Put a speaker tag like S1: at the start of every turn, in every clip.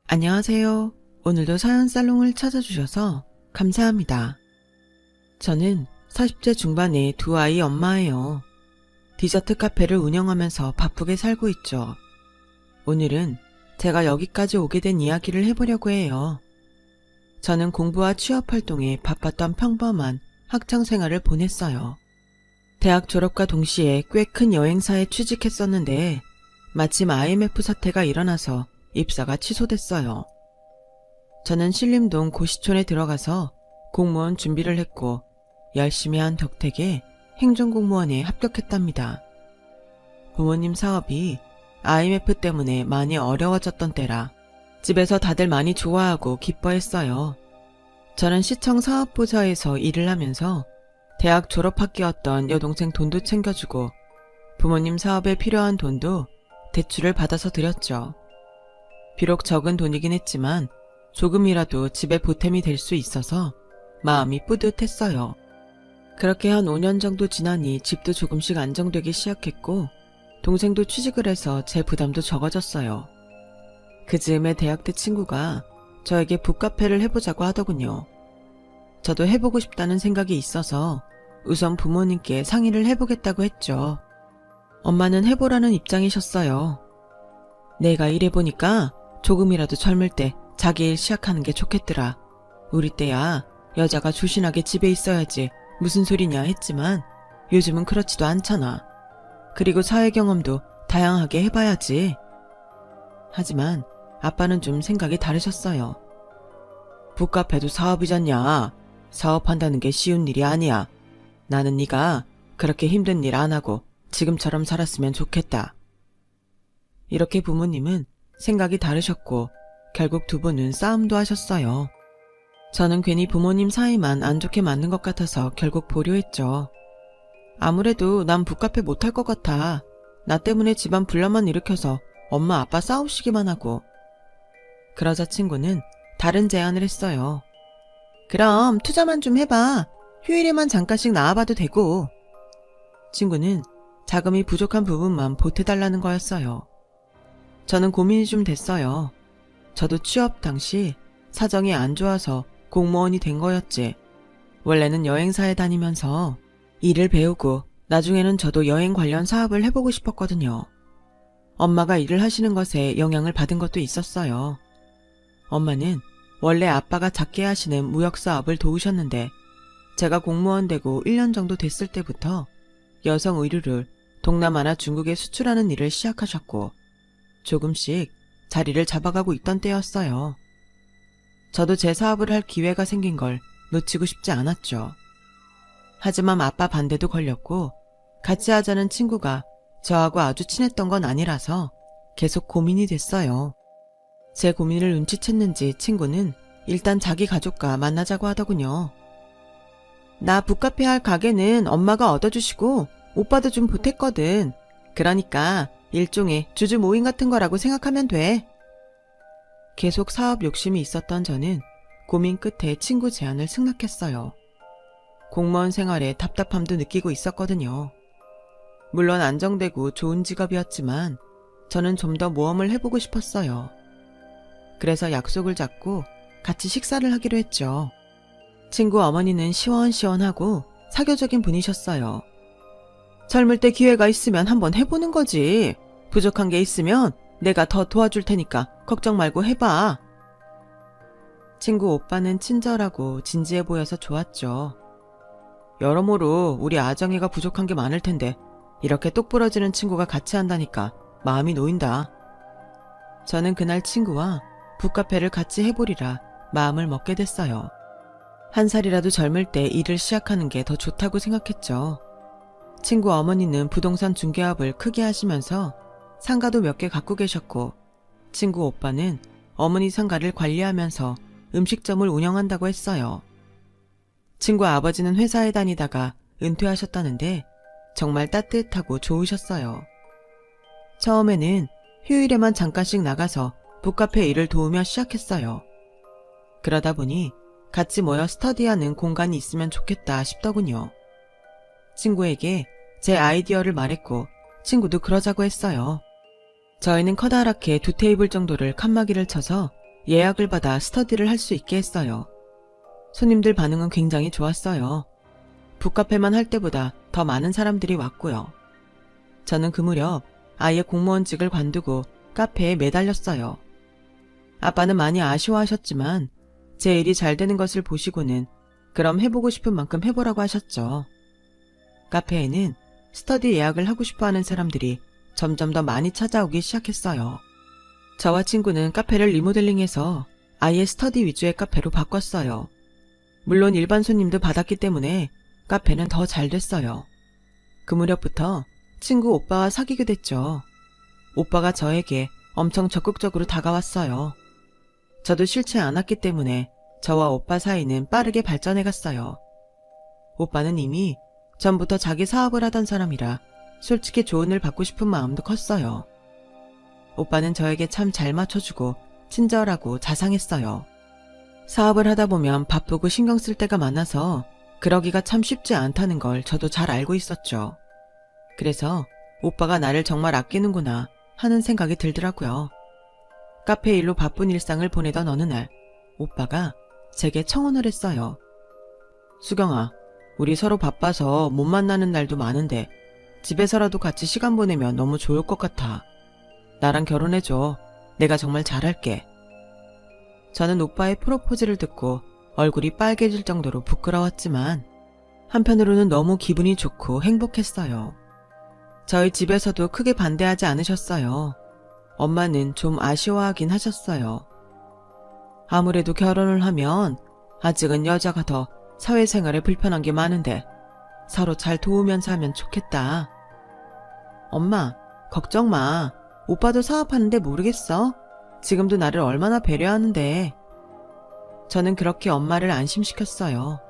S1: 안녕하세요. 오늘도 사연 살롱을 찾아주셔서 감사합니다. 저는 40대 중반의 두 아이 엄마예요. 디저트 카페를 운영하면서 바쁘게 살고 있죠. 오늘은 제가 여기까지 오게 된 이야기를 해보려고 해요. 저는 공부와 취업 활동에 바빴던 평범한 학창 생활을 보냈어요. 대학 졸업과 동시에 꽤 큰 여행사에 취직했었는데 마침 IMF 사태가 일어나서 입사가 취소됐어요. 저는 신림동 고시촌에 들어가서 공무원 준비를 했고 열심히 한 덕택에 행정공무원에 합격했답니다. 부모님 사업이 IMF 때문에 많이 어려워졌던 때라 집에서 다들 많이 좋아하고 기뻐했어요. 저는 시청 사업부서에서 일을 하면서 대학 졸업학기였던 여동생 돈도 챙겨주고 부모님 사업에 필요한 돈도 대출을 받아서 드렸죠. 비록 적은 돈이긴 했지만 조금이라도 집에 보탬이 될 수 있어서 마음이 뿌듯했어요. 그렇게 한 5년 정도 지나니 집도 조금씩 안정되기 시작했고 동생도 취직을 해서 제 부담도 적어졌어요. 그 즈음에 대학 때 친구가 저에게 북카페를 해보자고 하더군요. 저도 해보고 싶다는 생각이 있어서 우선 부모님께 상의를 해보겠다고 했죠. 엄마는 해보라는 입장이셨어요. 내가 일해보니까 조금이라도 젊을 때 자기 일 시작하는 게 좋겠더라. 우리 때야 여자가 조신하게 집에 있어야지 무슨 소리냐 했지만 요즘은 그렇지도 않잖아. 그리고 사회 경험도 다양하게 해봐야지. 하지만 아빠는 좀 생각이 다르셨어요. 북카페도 사업이잖냐. 사업한다는 게 쉬운 일이 아니야. 나는 네가 그렇게 힘든 일 안 하고 지금처럼 살았으면 좋겠다. 이렇게 부모님은 생각이 다르셨고 결국 두 분은 싸움도 하셨어요. 저는 괜히 부모님 사이만 안 좋게 맞는 것 같아서 결국 보류했죠. 아무래도 난 북카페 못할 것 같아. 나 때문에 집안 분란만 일으켜서 엄마 아빠 싸우시기만 하고. 그러자 친구는 다른 제안을 했어요. 그럼 투자만 좀 해봐. 휴일에만 잠깐씩 나와봐도 되고. 친구는 자금이 부족한 부분만 보태달라는 거였어요. 저는 고민이 좀 됐어요. 저도 취업 당시 사정이 안 좋아서 공무원이 된 거였지. 원래는 여행사에 다니면서 일을 배우고 나중에는 저도 여행 관련 사업을 해보고 싶었거든요. 엄마가 일을 하시는 것에 영향을 받은 것도 있었어요. 엄마는 원래 아빠가 작게 하시는 무역사업을 도우셨는데 제가 공무원 되고 1년 정도 됐을 때부터 여성 의류를 동남아나 중국에 수출하는 일을 시작하셨고 조금씩 자리를 잡아가고 있던 때였어요. 저도 제 사업을 할 기회가 생긴 걸 놓치고 싶지 않았죠. 하지만 아빠 반대도 걸렸고 같이 하자는 친구가 저하고 아주 친했던 건 아니라서 계속 고민이 됐어요. 제 고민을 눈치챘는지 친구는 일단 자기 가족과 만나자고 하더군요. 나 북카페 할 가게는 엄마가 얻어주시고 오빠도 좀 보탰거든. 그러니까 일종의 주주 모임 같은 거라고 생각하면 돼. 계속 사업 욕심이 있었던 저는 고민 끝에 친구 제안을 승낙했어요. 공무원 생활에 답답함도 느끼고 있었거든요. 물론 안정되고 좋은 직업이었지만 저는 좀 더 모험을 해보고 싶었어요. 그래서 약속을 잡고 같이 식사를 하기로 했죠. 친구 어머니는 시원시원하고 사교적인 분이셨어요. 젊을 때 기회가 있으면 한번 해보는 거지. 부족한 게 있으면 내가 더 도와줄 테니까 걱정 말고 해봐. 친구 오빠는 친절하고 진지해 보여서 좋았죠. 여러모로 우리 아정이가 부족한 게 많을 텐데 이렇게 똑부러지는 친구가 같이 한다니까 마음이 놓인다. 저는 그날 친구와 북카페를 같이 해보리라 마음을 먹게 됐어요. 한 살이라도 젊을 때 일을 시작하는 게 더 좋다고 생각했죠. 친구 어머니는 부동산 중개업을 크게 하시면서 상가도 몇 개 갖고 계셨고 친구 오빠는 어머니 상가를 관리하면서 음식점을 운영한다고 했어요. 친구 아버지는 회사에 다니다가 은퇴하셨다는데 정말 따뜻하고 좋으셨어요. 처음에는 휴일에만 잠깐씩 나가서 북카페 일을 도우며 시작했어요. 그러다 보니 같이 모여 스터디하는 공간이 있으면 좋겠다 싶더군요. 친구에게 제 아이디어를 말했고 친구도 그러자고 했어요. 저희는 커다랗게 2테이블 정도를 칸막이를 쳐서 예약을 받아 스터디를 할 수 있게 했어요. 손님들 반응은 굉장히 좋았어요. 북카페만 할 때보다 더 많은 사람들이 왔고요. 저는 그 무렵 아이의 공무원직을 관두고 카페에 매달렸어요. 아빠는 많이 아쉬워하셨지만 제 일이 잘 되는 것을 보시고는 그럼 해보고 싶은 만큼 해보라고 하셨죠. 카페에는 스터디 예약을 하고 싶어하는 사람들이 점점 더 많이 찾아오기 시작했어요. 저와 친구는 카페를 리모델링해서 아이의 스터디 위주의 카페로 바꿨어요. 물론 일반 손님도 받았기 때문에 카페는 더 잘 됐어요. 그 무렵부터 친구 오빠와 사귀게 됐죠. 오빠가 저에게 엄청 적극적으로 다가왔어요. 저도 싫지 않았기 때문에 저와 오빠 사이는 빠르게 발전해갔어요. 오빠는 이미 전부터 자기 사업을 하던 사람이라 솔직히 조언을 받고 싶은 마음도 컸어요. 오빠는 저에게 참 잘 맞춰주고 친절하고 자상했어요. 사업을 하다 보면 바쁘고 신경 쓸 때가 많아서 그러기가 참 쉽지 않다는 걸 저도 잘 알고 있었죠. 그래서 오빠가 나를 정말 아끼는구나 하는 생각이 들더라고요. 카페 일로 바쁜 일상을 보내던 어느 날 오빠가 제게 청혼을 했어요. 수경아, 우리 서로 바빠서 못 만나는 날도 많은데 집에서라도 같이 시간 보내면 너무 좋을 것 같아. 나랑 결혼해줘. 내가 정말 잘할게. 저는 오빠의 프로포즈를 듣고 얼굴이 빨개질 정도로 부끄러웠지만 한편으로는 너무 기분이 좋고 행복했어요. 저희 집에서도 크게 반대하지 않으셨어요. 엄마는 좀 아쉬워하긴 하셨어요. 아무래도 결혼을 하면 아직은 여자가 더 사회생활에 불편한 게 많은데 서로 잘 도우면서 하면 좋겠다. 엄마, 걱정 마. 오빠도 사업하는데 모르겠어? 지금도 나를 얼마나 배려하는데. 저는 그렇게 엄마를 안심시켰어요.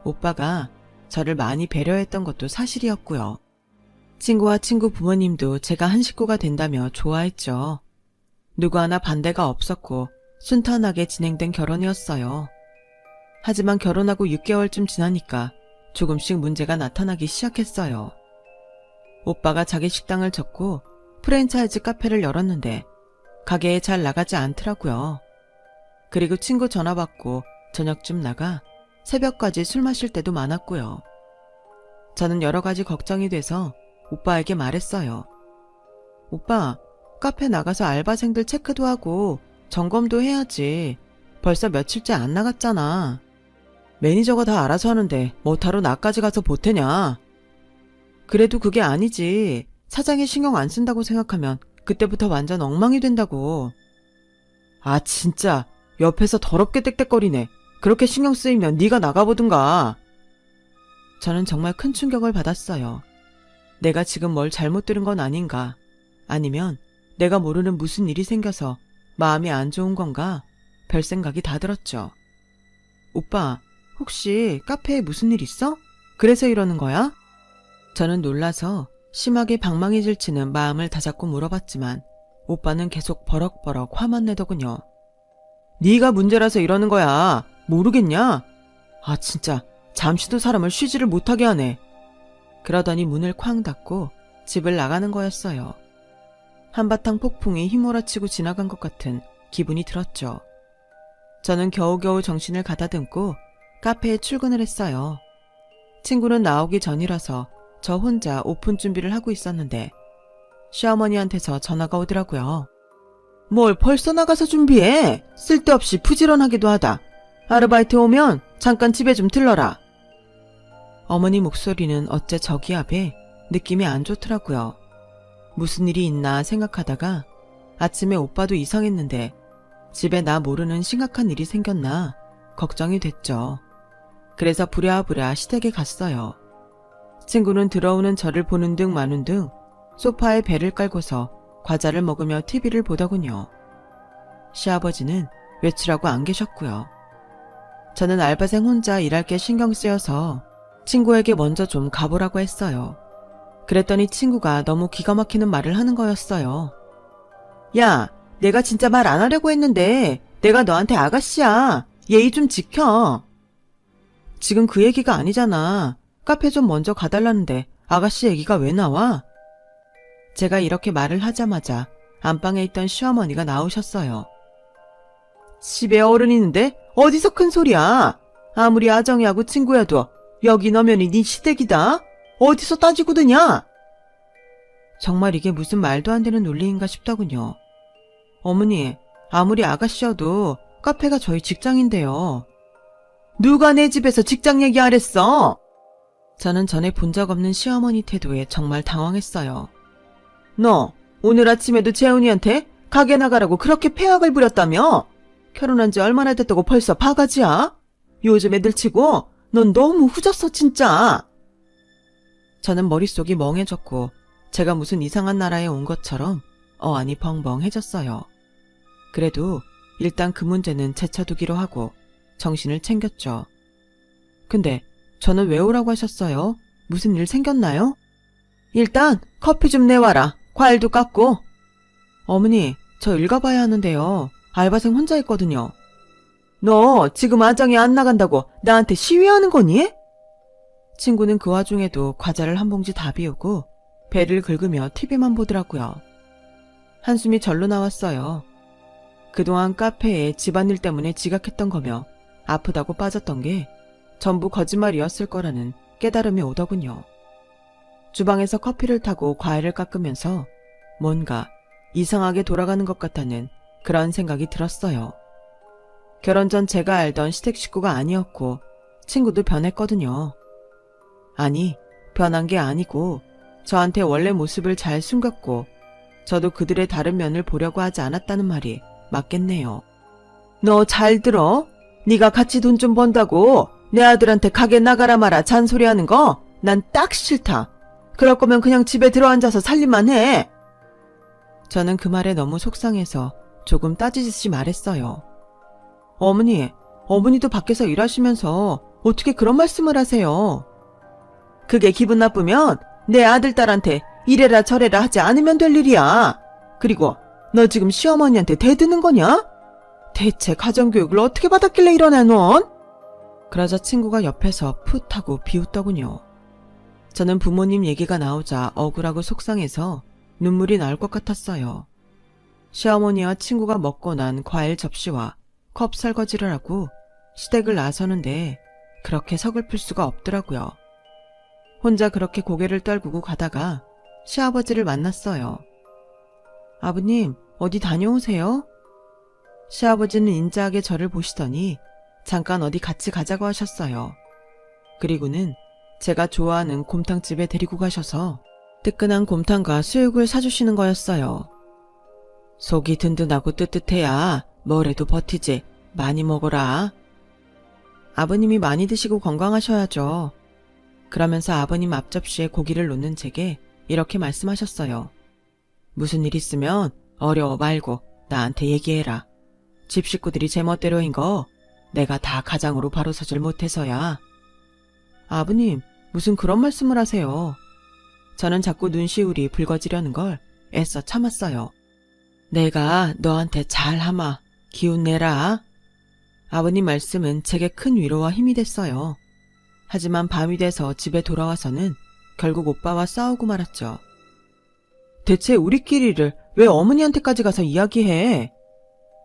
S1: 오빠가 저를 많이 배려했던 것도 사실이었고요. 친구와 친구 부모님도 제가 한 식구가 된다며 좋아했죠. 누구 하나 반대가 없었고 순탄하게 진행된 결혼이었어요. 하지만 결혼하고 6개월쯤 지나니까 조금씩 문제가 나타나기 시작했어요. 오빠가 자기 식당을 접고 프랜차이즈 카페를 열었는데 가게에 잘 나가지 않더라고요. 그리고 친구 전화 받고 저녁쯤 나가 새벽까지 술 마실 때도 많았고요. 저는 여러 가지 걱정이 돼서 오빠에게 말했어요. 오빠, 카페 나가서 알바생들 체크도 하고 점검도 해야지. 벌써 며칠째 안 나갔잖아. 매니저가 다 알아서 하는데 뭐하러 나까지 가서 보태냐. 그래도 그게 아니지. 사장이 신경 안 쓴다고 생각하면 그때부터 완전 엉망이 된다고. 아 진짜 옆에서 더럽게 떽떽거리네. 그렇게 신경 쓰이면 네가 나가보든가. 저는 정말 큰 충격을 받았어요. 내가 지금 뭘 잘못 들은 건 아닌가. 아니면 내가 모르는 무슨 일이 생겨서 마음이 안 좋은 건가. 별 생각이 다 들었죠. 오빠, 혹시 카페에 무슨 일 있어? 그래서 이러는 거야? 저는 놀라서 심하게 방망이 질치는 마음을 다잡고 물어봤지만 오빠는 계속 버럭버럭 화만 내더군요. 네가 문제라서 이러는 거야. 모르겠냐? 아 진짜 잠시도 사람을 쉬지를 못하게 하네. 그러더니 문을 쾅 닫고 집을 나가는 거였어요. 한바탕 폭풍이 휘몰아치고 지나간 것 같은 기분이 들었죠. 저는 겨우겨우 정신을 가다듬고 카페에 출근을 했어요. 친구는 나오기 전이라서 저 혼자 오픈 준비를 하고 있었는데 시어머니한테서 전화가 오더라고요. 뭘 벌써 나가서 준비해? 쓸데없이 부지런하기도 하다. 아르바이트 오면 잠깐 집에 좀 들러라. 어머니 목소리는 어째 저기압에 느낌이 안 좋더라고요. 무슨 일이 있나 생각하다가 아침에 오빠도 이상했는데 집에 나 모르는 심각한 일이 생겼나 걱정이 됐죠. 그래서 부랴부랴 시댁에 갔어요. 친구는 들어오는 저를 보는 둥 마는 둥 소파에 배를 깔고서 과자를 먹으며 TV를 보더군요. 시아버지는 외출하고 안 계셨고요. 저는 알바생 혼자 일할 게 신경 쓰여서 친구에게 먼저 좀 가보라고 했어요. 그랬더니 친구가 너무 기가 막히는 말을 하는 거였어요. 야, 내가 진짜 말 안 하려고 했는데 내가 너한테 아가씨야. 예의 좀 지켜. 지금 그 얘기가 아니잖아. 카페 좀 먼저 가달라는데 아가씨 얘기가 왜 나와? 제가 이렇게 말을 하자마자 안방에 있던 시어머니가 나오셨어요. 집에 어른 있는데 어디서 큰 소리야. 아무리 아정이하고 친구여도 여긴 엄연히 네 시댁이다. 어디서 따지고 드냐. 정말 이게 무슨 말도 안 되는 논리인가 싶더군요. 어머니, 아무리 아가씨여도 카페가 저희 직장인데요. 누가 내 집에서 직장 얘기하랬어? 저는 전에 본 적 없는 시어머니 태도에 정말 당황했어요. 너 오늘 아침에도 재훈이한테 가게 나가라고 그렇게 폐악을 부렸다며? 결혼한 지 얼마나 됐다고 벌써 바가지야? 요즘 애들 치고 넌 너무 후졌어 진짜. 저는 머릿속이 멍해졌고 제가 무슨 이상한 나라에 온 것처럼 어안이 벙벙해졌어요. 그래도 일단 그 문제는 제쳐두기로 하고 정신을 챙겼죠. 근데 저는 왜 오라고 하셨어요? 무슨 일 생겼나요? 일단 커피 좀 내와라. 과일도 깎고. 어머니, 저 일 가봐야 하는데요. 알바생 혼자 있거든요. 너 지금 아정이 안 나간다고 나한테 시위하는 거니? 친구는 그 와중에도 과자를 한 봉지 다 비우고 배를 긁으며 TV만 보더라고요. 한숨이 절로 나왔어요. 그동안 카페에 집안일 때문에 지각했던 거며 아프다고 빠졌던 게 전부 거짓말이었을 거라는 깨달음이 오더군요. 주방에서 커피를 타고 과일을 깎으면서 뭔가 이상하게 돌아가는 것 같다는 그런 생각이 들었어요. 결혼 전 제가 알던 시댁 식구가 아니었고 친구도 변했거든요. 아니, 변한 게 아니고 저한테 원래 모습을 잘 숨겼고 저도 그들의 다른 면을 보려고 하지 않았다는 말이 맞겠네요. 너 잘 들어? 네가 같이 돈 좀 번다고 내 아들한테 가게 나가라 마라 잔소리하는 거 난 딱 싫다. 그럴 거면 그냥 집에 들어앉아서 살림만 해. 저는 그 말에 너무 속상해서 조금 따지듯이 말했어요. 어머니도 밖에서 일하시면서 어떻게 그런 말씀을 하세요? 그게 기분 나쁘면 내 아들 딸한테 이래라 저래라 하지 않으면 될 일이야. 그리고 너 지금 시어머니한테 대드는 거냐? 대체 가정교육을 어떻게 받았길래 이러나 넌? 그러자 친구가 옆에서 풋 하고 비웃더군요. 저는 부모님 얘기가 나오자 억울하고 속상해서 눈물이 나올 것 같았어요. 시어머니와 친구가 먹고 난 과일 접시와 컵 설거지를 하고 시댁을 나서는데 그렇게 서글플 수가 없더라고요. 혼자 그렇게 고개를 떨구고 가다가 시아버지를 만났어요. 아버님, 어디 다녀오세요? 시아버지는 인자하게 저를 보시더니 잠깐 어디 같이 가자고 하셨어요. 그리고는 제가 좋아하는 곰탕집에 데리고 가셔서 뜨끈한 곰탕과 수육을 사주시는 거였어요. 속이 든든하고 뜨뜻해야 뭐래도 버티지. 많이 먹어라. 아버님이 많이 드시고 건강하셔야죠. 그러면서 아버님 앞접시에 고기를 놓는 제게 이렇게 말씀하셨어요. 무슨 일 있으면 어려워 말고 나한테 얘기해라. 집 식구들이 제멋대로인 거 내가 다 가장으로 바로 서질 못해서야. 아버님, 무슨 그런 말씀을 하세요. 저는 자꾸 눈시울이 붉어지려는 걸 애써 참았어요. 내가 너한테 잘하마. 기운 내라. 아버님 말씀은 제게 큰 위로와 힘이 됐어요. 하지만 밤이 돼서 집에 돌아와서는 결국 오빠와 싸우고 말았죠. 대체 우리끼리를 왜 어머니한테까지 가서 이야기해?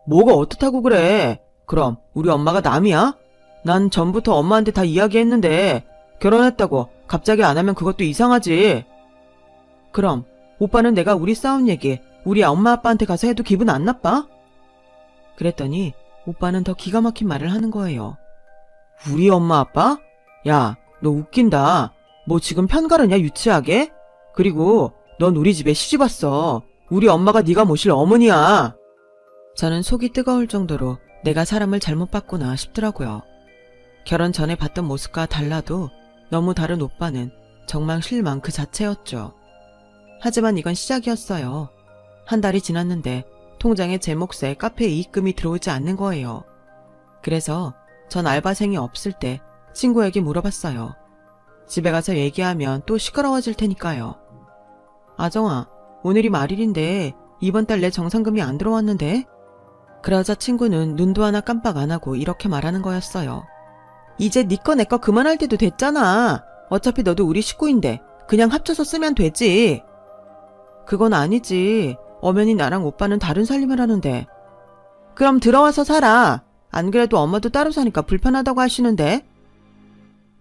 S1: 뭐가 어떻다고 그래? 그럼 우리 엄마가 남이야? 난 전부터 엄마한테 다 이야기했는데 결혼했다고 갑자기 안 하면 그것도 이상하지. 그럼 오빠는 내가 우리 싸운 얘기 우리 엄마 아빠한테 가서 해도 기분 안 나빠? 그랬더니 오빠는 더 기가 막힌 말을 하는 거예요. 우리 엄마 아빠? 야, 너 웃긴다. 뭐 지금 편가르냐 유치하게? 그리고 넌 우리 집에 시집 왔어. 우리 엄마가 네가 모실 어머니야. 저는 속이 뜨거울 정도로 내가 사람을 잘못 봤구나 싶더라고요. 결혼 전에 봤던 모습과 달라도 너무 다른 오빠는 정말 실망 그 자체였죠. 하지만 이건 시작이었어요. 한 달이 지났는데 통장에 제 몫에 카페 이익금이 들어오지 않는 거예요. 그래서 전 알바생이 없을 때 친구에게 물어봤어요. 집에 가서 얘기하면 또 시끄러워질 테니까요. 아정아, 오늘이 말일인데 이번 달 내 정산금이 안 들어왔는데? 그러자 친구는 눈도 하나 깜빡 안 하고 이렇게 말하는 거였어요. 이제 네 거 내 거 그만할 때도 됐잖아. 어차피 너도 우리 식구인데 그냥 합쳐서 쓰면 되지. 그건 아니지. 엄연히 나랑 오빠는 다른 살림을 하는데. 그럼 들어와서 살아. 안 그래도 엄마도 따로 사니까 불편하다고 하시는데.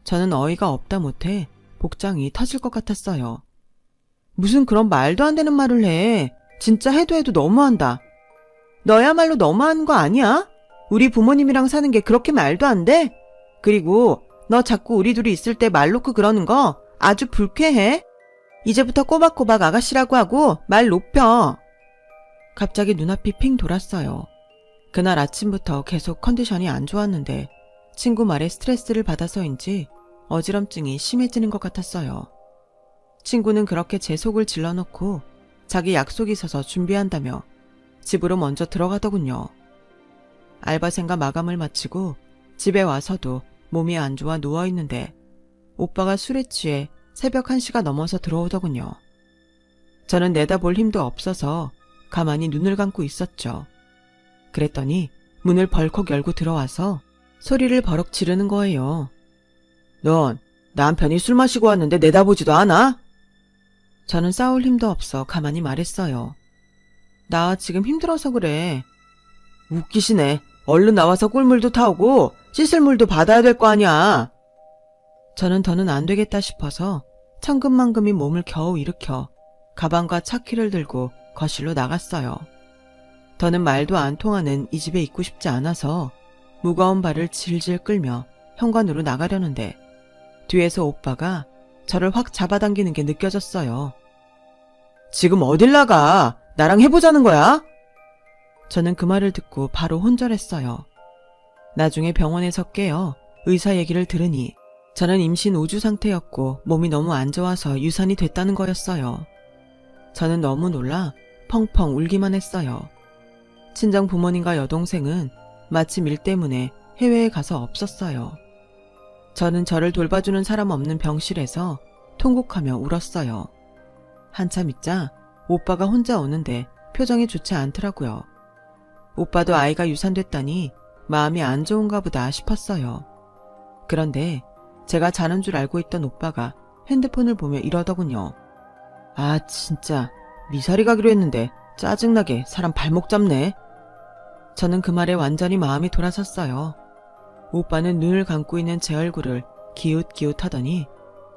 S1: 저는 어이가 없다 못해 복장이 터질 것 같았어요. 무슨 그런 말도 안 되는 말을 해. 진짜 해도 너무한다. 너야말로 너무한 거 아니야? 우리 부모님이랑 사는 게 그렇게 말도 안 돼? 그리고 너 자꾸 우리 둘이 있을 때 말 놓고 그러는 거 아주 불쾌해. 이제부터 꼬박꼬박 아가씨라고 하고 말 높여. 갑자기 눈앞이 핑 돌았어요. 그날 아침부터 계속 컨디션이 안 좋았는데 친구 말에 스트레스를 받아서인지 어지럼증이 심해지는 것 같았어요. 친구는 그렇게 제 속을 질러놓고 자기 약속이 있어서 준비한다며 집으로 먼저 들어가더군요. 알바생과 마감을 마치고 집에 와서도 몸이 안 좋아 누워있는데 오빠가 술에 취해 새벽 1시가 넘어서 들어오더군요. 저는 내다볼 힘도 없어서 가만히 눈을 감고 있었죠. 그랬더니 문을 벌컥 열고 들어와서 소리를 버럭 지르는 거예요. 넌 남편이 술 마시고 왔는데 내다보지도 않아? 저는 싸울 힘도 없어 가만히 말했어요. 나 지금 힘들어서 그래. 웃기시네. 얼른 나와서 꿀물도 타오고 씻을 물도 받아야 될 거 아니야. 저는 더는 안 되겠다 싶어서 천근만근히 몸을 겨우 일으켜 가방과 차키를 들고 거실로 나갔어요. 더는 말도 안 통하는 이 집에 있고 싶지 않아서 무거운 발을 질질 끌며 현관으로 나가려는데 뒤에서 오빠가 저를 확 잡아당기는 게 느껴졌어요. 지금 어딜 나가? 나랑 해보자는 거야? 저는 그 말을 듣고 바로 혼절했어요. 나중에 병원에서 깨어 의사 얘기를 들으니 저는 임신 5주 상태였고 몸이 너무 안 좋아서 유산이 됐다는 거였어요. 저는 너무 놀라 펑펑 울기만 했어요. 친정 부모님과 여동생은 마침 일 때문에 해외에 가서 없었어요. 저는 저를 돌봐주는 사람 없는 병실에서 통곡하며 울었어요. 한참 있자 오빠가 혼자 오는데 표정이 좋지 않더라고요. 오빠도 아이가 유산됐다니 마음이 안 좋은가 보다 싶었어요. 그런데 제가 자는 줄 알고 있던 오빠가 핸드폰을 보며 이러더군요. 아 진짜 미사리 가기로 했는데 짜증나게 사람 발목 잡네. 저는 그 말에 완전히 마음이 돌아섰어요. 오빠는 눈을 감고 있는 제 얼굴을 기웃기웃하더니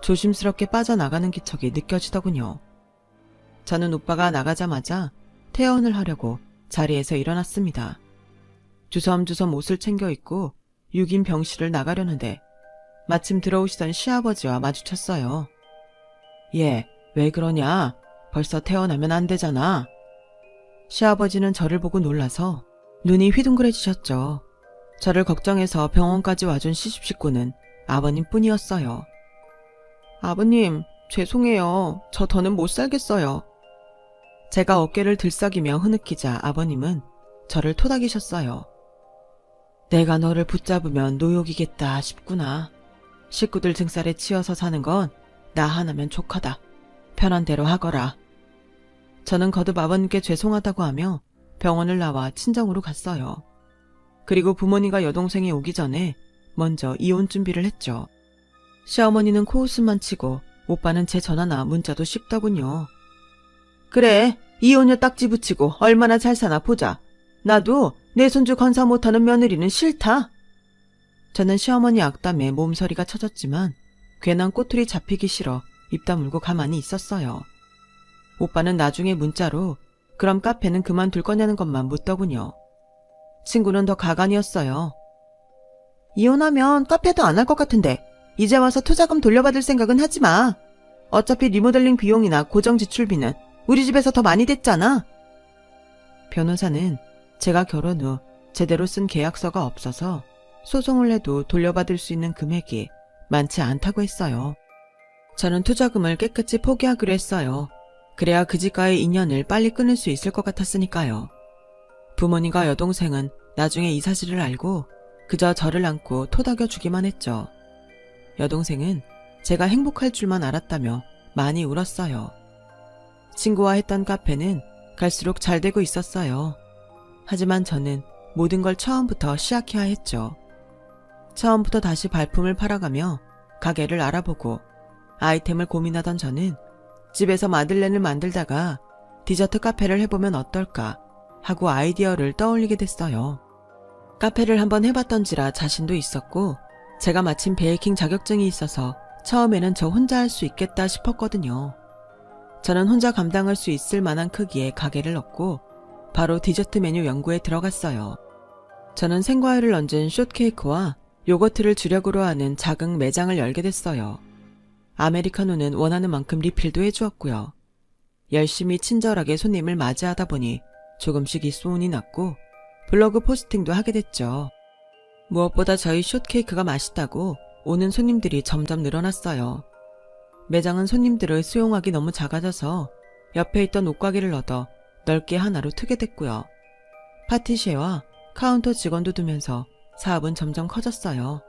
S1: 조심스럽게 빠져나가는 기척이 느껴지더군요. 저는 오빠가 나가자마자 퇴원을 하려고 자리에서 일어났습니다. 주섬주섬 옷을 챙겨 입고 6인 병실을 나가려는데 마침 들어오시던 시아버지와 마주쳤어요. 얘, 왜 그러냐? 벌써 퇴원하면 안 되잖아. 시아버지는 저를 보고 놀라서 눈이 휘둥그레지셨죠. 저를 걱정해서 병원까지 와준 시집식구는 아버님뿐이었어요. 아버님, 죄송해요. 저 더는 못 살겠어요. 제가 어깨를 들썩이며 흐느끼자 아버님은 저를 토닥이셨어요. 내가 너를 붙잡으면 노욕이겠다 싶구나. 식구들 등살에 치여서 사는 건 나 하나면 족하다. 편한 대로 하거라. 저는 거듭 아버님께 죄송하다고 하며 병원을 나와 친정으로 갔어요. 그리고 부모님과 여동생이 오기 전에 먼저 이혼 준비를 했죠. 시어머니는 코웃음만 치고 오빠는 제 전화나 문자도 씹더군요. 그래, 이혼녀 딱지 붙이고 얼마나 잘 사나 보자. 나도 내 손주 건사 못하는 며느리는 싫다. 저는 시어머니 악담에 몸서리가 쳐졌지만 괜한 꼬투리 잡히기 싫어 입 다물고 가만히 있었어요. 오빠는 나중에 문자로 그럼 카페는 그만둘 거냐는 것만 묻더군요. 친구는 더 가관이었어요. 이혼하면 카페도 안 할 것 같은데 이제 와서 투자금 돌려받을 생각은 하지 마. 어차피 리모델링 비용이나 고정 지출비는 우리 집에서 더 많이 됐잖아. 변호사는 제가 결혼 후 제대로 쓴 계약서가 없어서 소송을 해도 돌려받을 수 있는 금액이 많지 않다고 했어요. 저는 투자금을 깨끗이 포기하기로 했어요. 그래야 그 집과의 인연을 빨리 끊을 수 있을 것 같았으니까요. 부모님과 여동생은 나중에 이 사실을 알고 그저 저를 안고 토닥여 주기만 했죠. 여동생은 제가 행복할 줄만 알았다며 많이 울었어요. 친구와 했던 카페는 갈수록 잘 되고 있었어요. 하지만 저는 모든 걸 처음부터 시작해야 했죠. 처음부터 다시 발품을 팔아가며 가게를 알아보고 아이템을 고민하던 저는 집에서 마들렌을 만들다가 디저트 카페를 해보면 어떨까 하고 아이디어를 떠올리게 됐어요. 카페를 한번 해봤던지라 자신도 있었고 제가 마침 베이킹 자격증이 있어서 처음에는 저 혼자 할 수 있겠다 싶었거든요. 저는 혼자 감당할 수 있을 만한 크기의 가게를 넣고 바로 디저트 메뉴 연구에 들어갔어요. 저는 생과일을 얹은 숏케이크와 요거트를 주력으로 하는 작은 매장을 열게 됐어요. 아메리카노는 원하는 만큼 리필도 해주었고요. 열심히 친절하게 손님을 맞이하다 보니 조금씩 입소문이 났고 블로그 포스팅도 하게 됐죠. 무엇보다 저희 숏케이크가 맛있다고 오는 손님들이 점점 늘어났어요. 매장은 손님들을 수용하기 너무 작아져서 옆에 있던 옷가게를 얻어 넓게 하나로 트게 됐고요. 파티시에와 카운터 직원도 두면서 사업은 점점 커졌어요.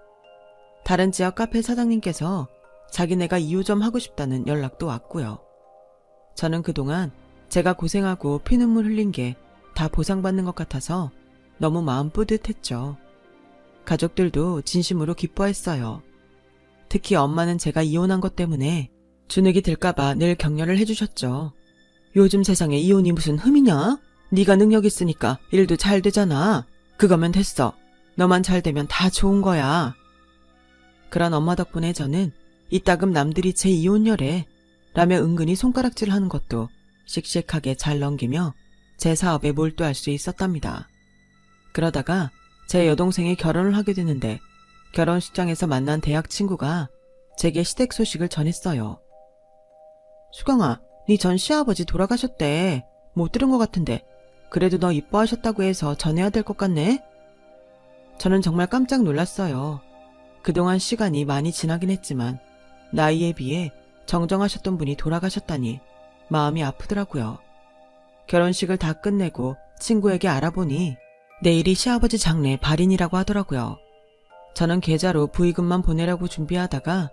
S1: 다른 지역 카페 사장님께서 자기네가 2호점 하고 싶다는 연락도 왔고요. 저는 그동안 제가 고생하고 피눈물 흘린 게 다 보상받는 것 같아서 너무 마음 뿌듯했죠. 가족들도 진심으로 기뻐했어요. 특히 엄마는 제가 이혼한 것 때문에 주눅이 들까봐 늘 격려를 해주셨죠. 요즘 세상에 이혼이 무슨 흠이냐? 네가 능력 있으니까 일도 잘 되잖아. 그거면 됐어. 너만 잘 되면 다 좋은 거야. 그런 엄마 덕분에 저는 이따금 남들이 제 이혼녀래 라며 은근히 손가락질 하는 것도 씩씩하게 잘 넘기며 제 사업에 몰두할 수 있었답니다. 그러다가 제 여동생이 결혼을 하게 되는데 결혼식장에서 만난 대학 친구가 제게 시댁 소식을 전했어요. 수경아, 네 전 시아버지 돌아가셨대. 못 들은 것 같은데 그래도 너 이뻐하셨다고 해서 전해야 될 것 같네? 저는 정말 깜짝 놀랐어요. 그동안 시간이 많이 지나긴 했지만 나이에 비해 정정하셨던 분이 돌아가셨다니 마음이 아프더라고요. 결혼식을 다 끝내고 친구에게 알아보니 내일이 시아버지 장례 발인이라고 하더라고요. 저는 계좌로 부의금만 보내려고 준비하다가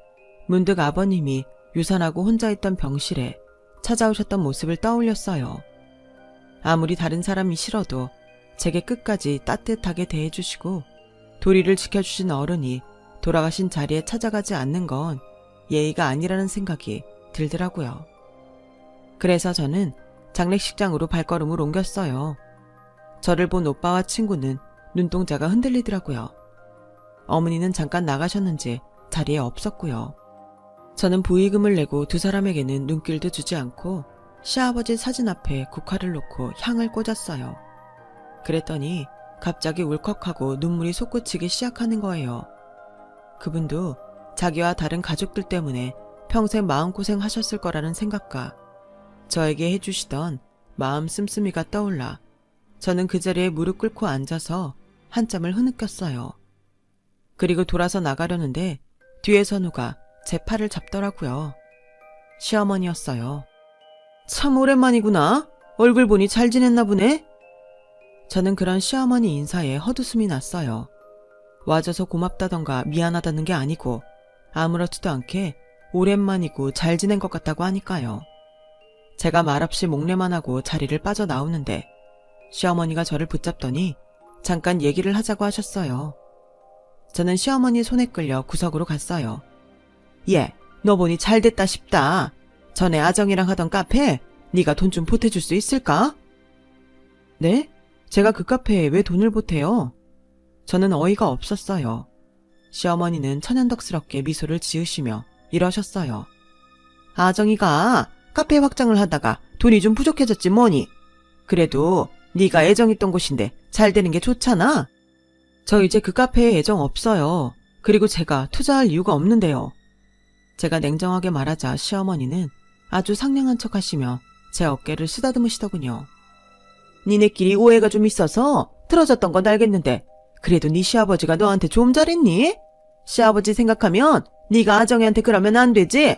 S1: 문득 아버님이 유산하고 혼자 있던 병실에 찾아오셨던 모습을 떠올렸어요. 아무리 다른 사람이 싫어도 제게 끝까지 따뜻하게 대해주시고 도리를 지켜주신 어른이 돌아가신 자리에 찾아가지 않는 건 예의가 아니라는 생각이 들더라고요. 그래서 저는 장례식장으로 발걸음을 옮겼어요. 저를 본 오빠와 친구는 눈동자가 흔들리더라고요. 어머니는 잠깐 나가셨는지 자리에 없었고요. 저는 부의금을 내고 두 사람에게는 눈길도 주지 않고 시아버지 사진 앞에 국화를 놓고 향을 꽂았어요. 그랬더니 갑자기 울컥하고 눈물이 솟구치기 시작하는 거예요. 그분도 자기와 다른 가족들 때문에 평생 마음고생 하셨을 거라는 생각과 저에게 해주시던 마음 씀씀이가 떠올라 저는 그 자리에 무릎 꿇고 앉아서 한참을 흐느꼈어요. 그리고 돌아서 나가려는데 뒤에서 누가 제 팔을 잡더라고요. 시어머니였어요. 참 오랜만이구나. 얼굴 보니 잘 지냈나 보네. 저는 그런 시어머니 인사에 헛웃음이 났어요. 와줘서 고맙다던가 미안하다는 게 아니고 아무렇지도 않게 오랜만이고 잘 지낸 것 같다고 하니까요. 제가 말없이 목례만 하고 자리를 빠져나오는데 시어머니가 저를 붙잡더니 잠깐 얘기를 하자고 하셨어요. 저는 시어머니 손에 끌려 구석으로 갔어요. 얘, 너 보니 잘됐다 싶다. 전에 아정이랑 하던 카페 네가 돈 좀 보태줄 수 있을까? 네? 제가 그 카페에 왜 돈을 보태요? 저는 어이가 없었어요. 시어머니는 천연덕스럽게 미소를 지으시며 이러셨어요. 아정이가 카페 확장을 하다가 돈이 좀 부족해졌지 뭐니. 그래도 네가 애정있던 곳인데 잘 되는 게 좋잖아. 저 이제 그 카페에 애정 없어요. 그리고 제가 투자할 이유가 없는데요. 제가 냉정하게 말하자 시어머니는 아주 상냥한 척 하시며 제 어깨를 쓰다듬으시더군요. 니네끼리 오해가 좀 있어서 틀어졌던 건 알겠는데 그래도 네 시아버지가 너한테 좀 잘했니? 시아버지 생각하면 네가 아정이한테 그러면 안 되지?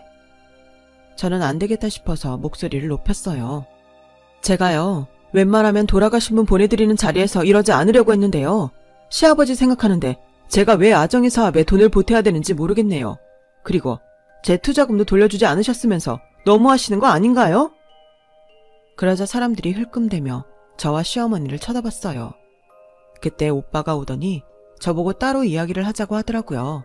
S1: 저는 안 되겠다 싶어서 목소리를 높였어요. 제가요, 웬만하면 돌아가신 분 보내드리는 자리에서 이러지 않으려고 했는데요. 시아버지 생각하는데 제가 왜 아정이 사업에 돈을 보태야 되는지 모르겠네요. 그리고 제 투자금도 돌려주지 않으셨으면서 너무하시는 거 아닌가요? 그러자 사람들이 흘끔대며 저와 시어머니를 쳐다봤어요. 그때 오빠가 오더니 저보고 따로 이야기를 하자고 하더라고요.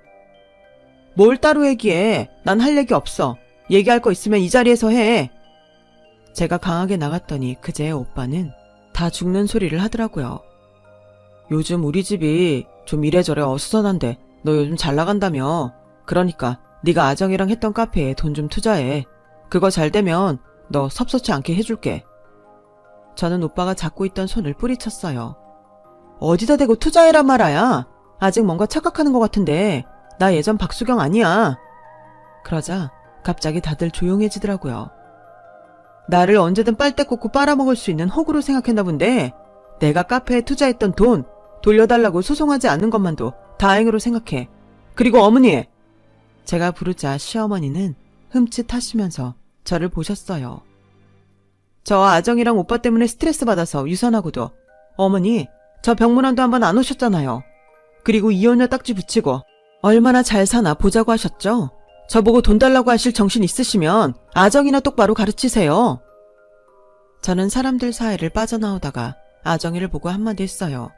S1: 뭘 따로 얘기해? 난 할 얘기 없어. 얘기할 거 있으면 이 자리에서 해. 제가 강하게 나갔더니 그제 오빠는 다 죽는 소리를 하더라고요. 요즘 우리 집이 좀 이래저래 어수선한데 너 요즘 잘 나간다며. 그러니까 네가 아정이랑 했던 카페에 돈 좀 투자해. 그거 잘 되면 너 섭섭치 않게 해줄게. 저는 오빠가 잡고 있던 손을 뿌리쳤어요. 어디다 대고 투자해란 말아야. 아직 뭔가 착각하는 것 같은데 나 예전 박수경 아니야. 그러자 갑자기 다들 조용해지더라고요. 나를 언제든 빨대 꽂고 빨아먹을 수 있는 호구로 생각했나 본데 내가 카페에 투자했던 돈 돌려달라고 소송하지 않는 것만도 다행으로 생각해. 그리고 어머니! 제가 부르자 시어머니는 흠칫하시면서 저를 보셨어요. 저 아정이랑 오빠 때문에 스트레스 받아서 유산하고도 어머니 저 병문안도 한번 안 오셨잖아요. 그리고 이혼녀 딱지 붙이고 얼마나 잘 사나 보자고 하셨죠? 저보고 돈 달라고 하실 정신 있으시면 아정이나 똑바로 가르치세요. 저는 사람들 사이를 빠져나오다가 아정이를 보고 한마디 했어요.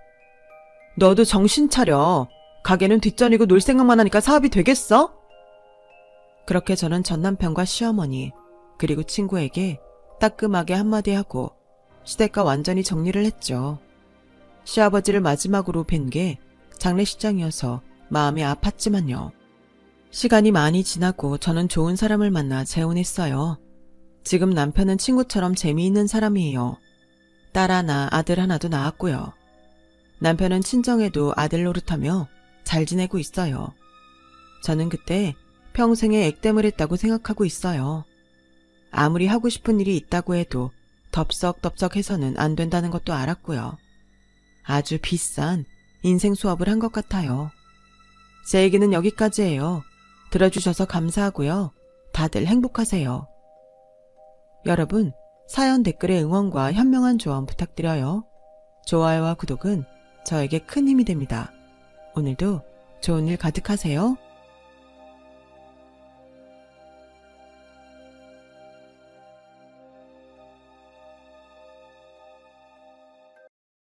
S1: 너도 정신 차려. 가게는 뒷전이고 놀 생각만 하니까 사업이 되겠어? 그렇게 저는 전 남편과 시어머니 그리고 친구에게 따끔하게 한마디 하고 시댁과 완전히 정리를 했죠. 시아버지를 마지막으로 뵌 게 장례식장이어서 마음이 아팠지만요. 시간이 많이 지나고 저는 좋은 사람을 만나 재혼했어요. 지금 남편은 친구처럼 재미있는 사람이에요. 딸 하나, 아들 하나도 낳았고요. 남편은 친정에도 아들 노릇하며 잘 지내고 있어요. 저는 그때 평생에 액땜을 했다고 생각하고 있어요. 아무리 하고 싶은 일이 있다고 해도 덥석덥석해서는 안 된다는 것도 알았고요. 아주 비싼 인생 수업을 한 것 같아요. 제 얘기는 여기까지예요. 들어주셔서 감사하고요. 다들 행복하세요. 여러분, 사연 댓글에 응원과 현명한 조언 부탁드려요. 좋아요와 구독은 저에게 큰 힘이 됩니다. 오늘도 좋은 일 가득하세요.